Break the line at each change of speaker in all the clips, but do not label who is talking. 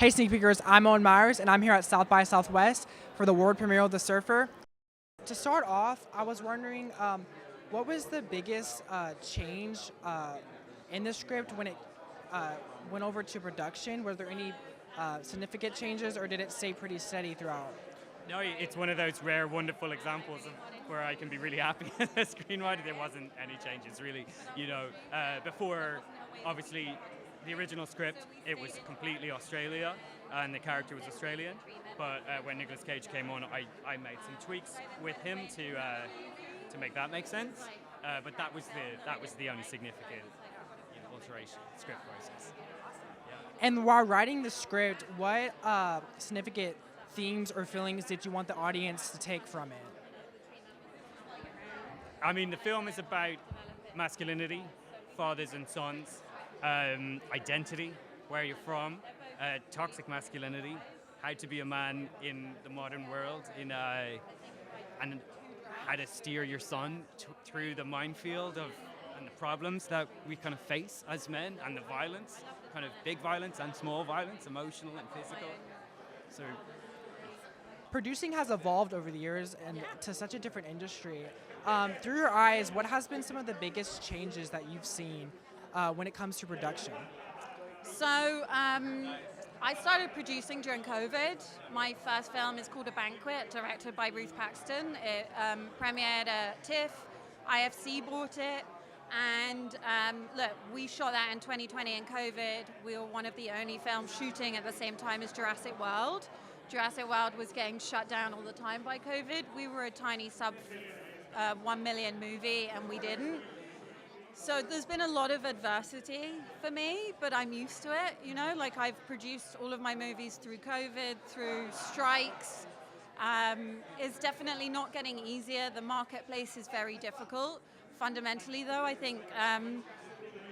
Hey Sneak Peekers, I'm Owen Myers, and I'm here at South by Southwest for the world premiere of The Surfer. To start off, I was wondering, what was the biggest change in the script when it uh, went over to production? Were there any significant changes, or did it stay pretty steady throughout?
No, it's one of those rare, wonderful examples of where I can be really happy as a screenwriter. There wasn't any changes, really. Before, obviously, the original script, it was completely Australia, and the character was Australian. But when Nicolas Cage came on, I made some tweaks with him to make that make sense. But that was the only significant alteration script process.
And while writing the script, what significant themes or feelings did you want the audience to take from it?
I mean, the film is about masculinity, fathers and sons, identity, where you're from, toxic masculinity, how to be a man in the modern world, and how to steer your son through the minefield and the problems that we kind of face as men, and the violence, kind of big violence and small violence, emotional and physical. So
Producing has evolved over the years and to such a different industry. Through your eyes, what has been some of the biggest changes that you've seen when it comes to production?
So I started producing during COVID. My first film is called A Banquet, directed by Ruth Paxton. It premiered at TIFF, IFC bought it, and look, we shot that in 2020 in COVID. We were one of the only films shooting at the same time as Jurassic World. Jurassic World was getting shut down all the time by COVID. We were a tiny sub 1 million movie, and we didn't. So there's been a lot of adversity for me, but I'm used to it, like I've produced all of my movies through COVID, through strikes. It's definitely not getting easier. The marketplace is very difficult. Fundamentally though, I think,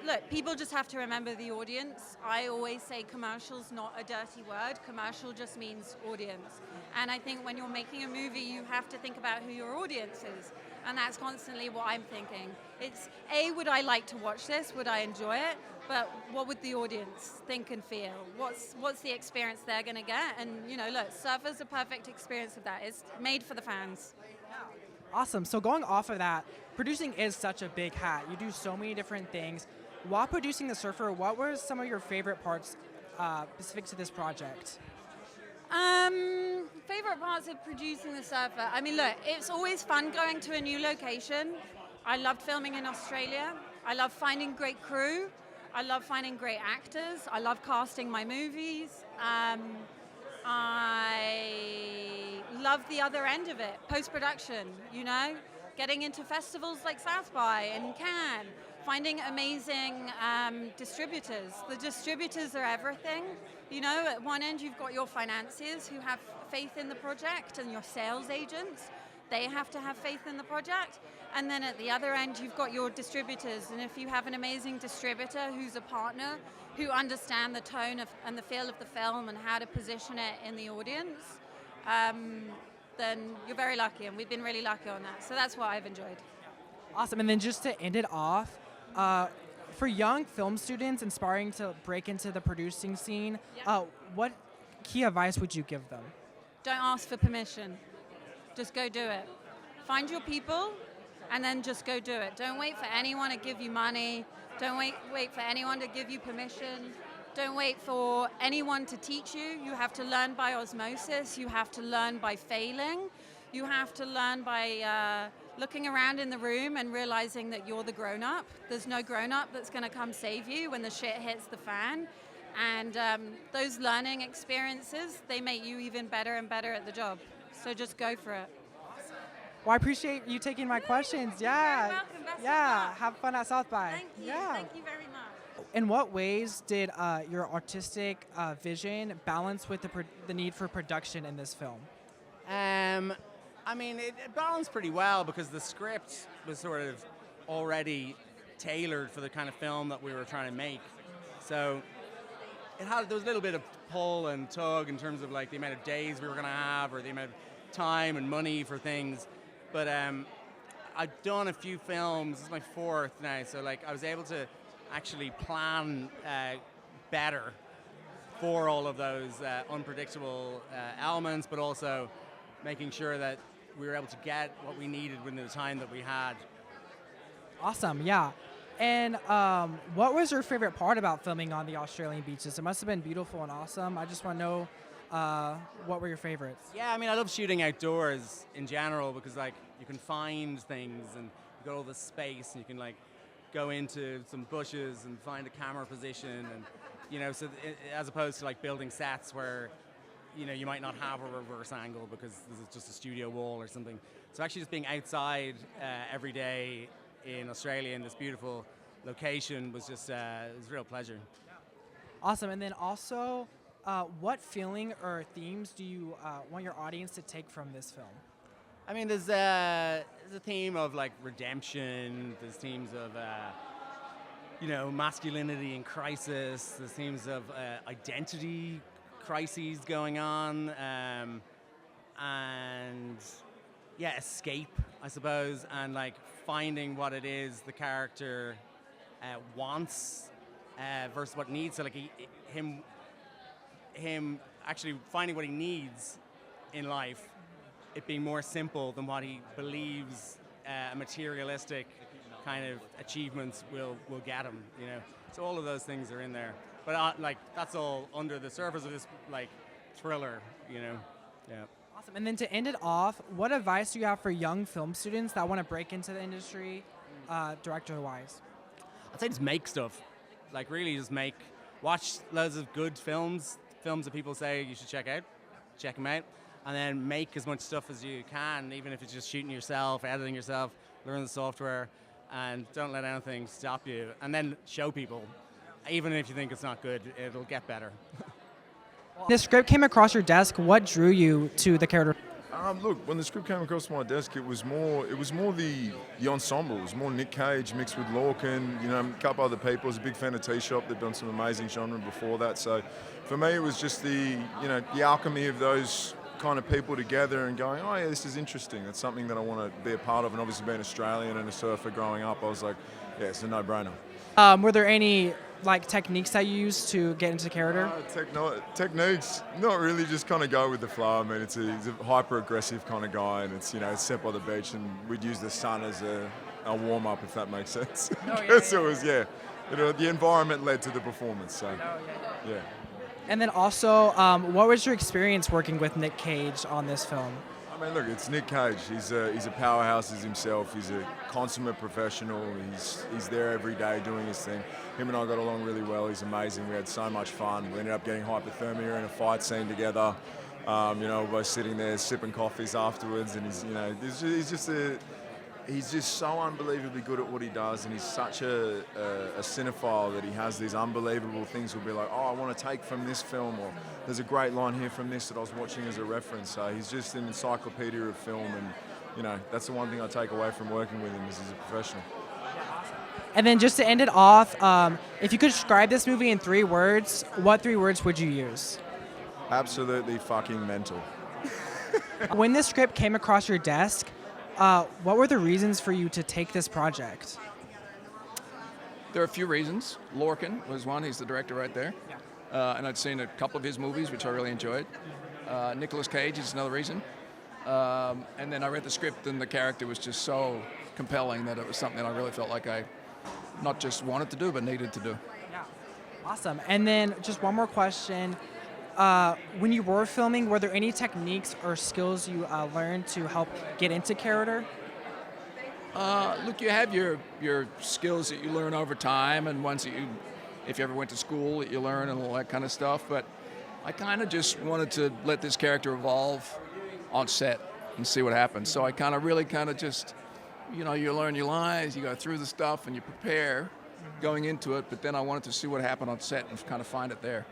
look, people just have to remember the audience. I always say commercial's not a dirty word. Commercial just means audience. And I think when you're making a movie, you have to think about who your audience is. And that's constantly what I'm thinking. It's, A, would I like to watch this? Would I enjoy it? But what would the audience think and feel? What's the experience they're going to get? And, look, Surfer's a perfect experience of that. It's made for the fans.
Awesome. So going off of that, producing is such a big hat. You do so many different things. While producing The Surfer, what were some of your favorite parts specific to this project?
Favorite parts of producing The Surfer? I mean, look, it's always fun going to a new location. I loved filming in Australia. I love finding great crew. I love finding great actors. I love casting my movies. I love the other end of it, post-production, getting into festivals like South by and Cannes, finding amazing distributors. The distributors are everything. At one end you've got your financiers who have faith in the project, and your sales agents, they have to have faith in the project. And then at the other end you've got your distributors, and if you have an amazing distributor who's a partner, who understand the tone and the feel of the film and how to position it in the audience, then you're very lucky, and we've been really lucky on that. So that's what I've enjoyed.
Awesome. And then just to end it off, for young film students aspiring to break into the producing scene, what key advice would you give them?
Don't ask for permission. Just go do it. Find your people, and then just go do it. Don't wait for anyone to give you money. Don't wait for anyone to give you permission. Don't wait for anyone to teach you. You have to learn by osmosis. You have to learn by failing. You have to learn by looking around in the room and realizing that you're the grown-up. There's no grown-up that's going to come save you when the shit hits the fan. And those learning experiences, they make you even better and better at the job. So just go for it.
Well, I appreciate you taking my questions.
You're very welcome. Best of luck.
Have fun at South by.
Thank you.
Yeah.
Thank you very much.
In what ways did your artistic vision balance with the need for production in this film?
I mean, it balanced pretty well because the script was sort of already tailored for the kind of film that we were trying to make. So there was a little bit of pull and tug in terms of like the amount of days we were going to have, or the amount of time and money for things. But I've done a few films. This is my fourth now, so like I was able to actually plan better for all of those unpredictable elements, but also making sure that we were able to get what we needed within the time that we had.
Awesome, yeah. And what was your favorite part about filming on the Australian beaches? It must have been beautiful and awesome. I just want to know what were your favorites?
Yeah, I mean, I love shooting outdoors in general because, like, you can find things and you've got all this space and you can, like, go into some bushes and find a camera position and, you know, so as opposed to, like, building sets where, you know, you might not have a reverse angle because this is just a studio wall or something. So actually just being outside every day in Australia in this beautiful location was just, it was a real pleasure.
Awesome. And then also, what feeling or themes do you want your audience to take from this film?
I mean, there's a theme of, like, redemption, there's themes of, you know, masculinity in crisis, there's themes of identity crises going on, and yeah, escape, I suppose, and, like, finding what it is the character wants versus what needs. So, like, him actually finding what he needs in life, it being more simple than what he believes materialistic kind of achievements will get him, you know. So all of those things are in there. But like, that's all under the surface of this, like, thriller, you know. Yeah.
Awesome. And then to end it off, what advice do you have for young film students that want to break into the industry, director-wise?
I'd say just make stuff. Like, really just watch loads of good films that people say you should check them out, and then make as much stuff as you can, even if it's just shooting yourself, editing yourself, learn the software, and don't let anything stop you. And then show people. Even if you think it's not good, it'll get better.
The script came across your desk. What drew you to the character?
Look, when the script came across my desk, it was more the ensemble. It was more Nick Cage mixed with Lorcan, you know, a couple other people. I was a big fan of T-Shop. They've done some amazing genre before that. So for me, it was just the alchemy of those kind of people together and going, oh yeah, this is interesting. It's something that I want to be a part of. And obviously being Australian and a surfer growing up, I was like, yeah, it's a no-brainer.
Were there any techniques that you used to get into character?
Techniques, not really, just kind of go with the flow. I mean, he's a hyper-aggressive kind of guy, and it's set by the beach, and we'd use the sun as a warm-up, if that makes sense.
Oh, yeah,
So it was, the environment led to the performance, so, yeah.
And then also, what was your experience working with Nick Cage on this film?
I mean, look, it's Nick Cage. He's a powerhouse as himself. He's a consummate professional. He's there every day doing his thing. Him and I got along really well. He's amazing. We had so much fun. We ended up getting hypothermia in a fight scene together. We're both sitting there sipping coffees afterwards, and he's just so unbelievably good at what he does, and he's such a cinephile that he has these unbelievable things. He'll be like, oh, I want to take from this film, or there's a great line here from this that I was watching as a reference. So he's just an encyclopedia of film, and that's the one thing I take away from working with him is he's a professional.
And then just to end it off, if you could describe this movie in 3 words, what 3 words would you use?
Absolutely fucking mental.
When this script came across your desk, what were the reasons for you to take this project?
There are a few reasons. Lorcan was one. He's the director right there. Yeah. And I'd seen a couple of his movies, which I really enjoyed. Nicolas Cage is another reason. And then I read the script, and the character was just so compelling that it was something that I really felt like I not just wanted to do, but needed to do.
Yeah, awesome. And then just one more question. When you were filming, were there any techniques or skills you learned to help get into character?
Look, you have your skills that you learn over time, and ones that if you ever went to school, that you learn and all that kind of stuff. But I kind of just wanted to let this character evolve on set and see what happens. So I really just, you learn your lines, you go through the stuff, and you prepare going into it. But then I wanted to see what happened on set and kind of find it there.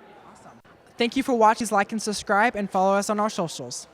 Thank you for watching. Like and subscribe, and follow us on our socials.